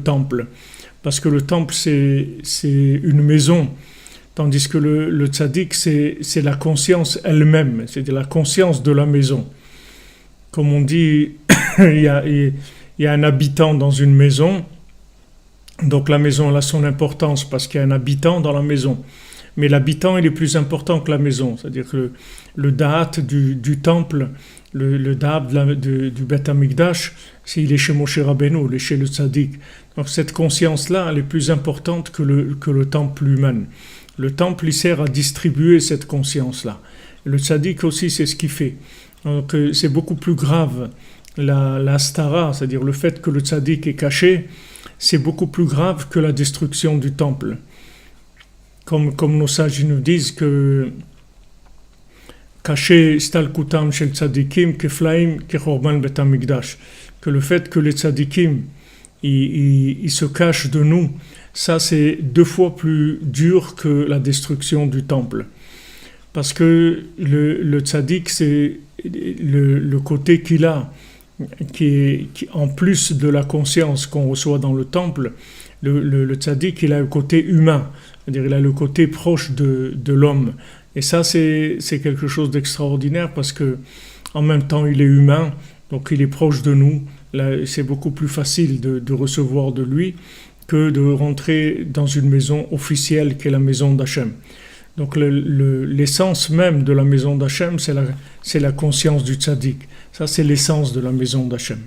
temple. Parce que le temple, c'est une maison. Tandis que le tzaddik, c'est la conscience elle-même. C'est la conscience de la maison. Comme on dit, il y a un habitant dans une maison. Donc la maison elle a son importance parce qu'il y a un habitant dans la maison. Mais l'habitant il est plus important que la maison. C'est-à-dire que le da'at du temple, le da'at du Beth Amikdash, il est chez Moshe Rabbeinu, il est chez le tzaddik. Donc cette conscience-là, elle est plus importante que le temple lui-même. Le temple, il sert à distribuer cette conscience-là. Le tzaddik aussi, c'est ce qu'il fait. Donc c'est beaucoup plus grave. La stara, c'est-à-dire le fait que le tzaddik est caché, c'est beaucoup plus grave que la destruction du temple. Comme nos sages nous disent que caché stalkutam shel tzadikim keflaim kechorban bet hamikdash, que le fait que les tzadikim ils se cachent de nous, ça c'est 2 fois plus dur que la destruction du temple. Parce que le tzaddik, c'est le côté qu'il a, qui en plus de la conscience qu'on reçoit dans le temple, le tzaddik, il a le côté humain, c'est-à-dire il a le côté proche de l'homme. Et ça, c'est quelque chose d'extraordinaire parce que en même temps, il est humain, donc il est proche de nous. Là, c'est beaucoup plus facile de recevoir de lui que de rentrer dans une maison officielle qui est la maison d'Hachem. Donc l'essence même de la maison d'Hachem, c'est la conscience du tzaddik. Ça, c'est l'essence de la maison d'Hachem.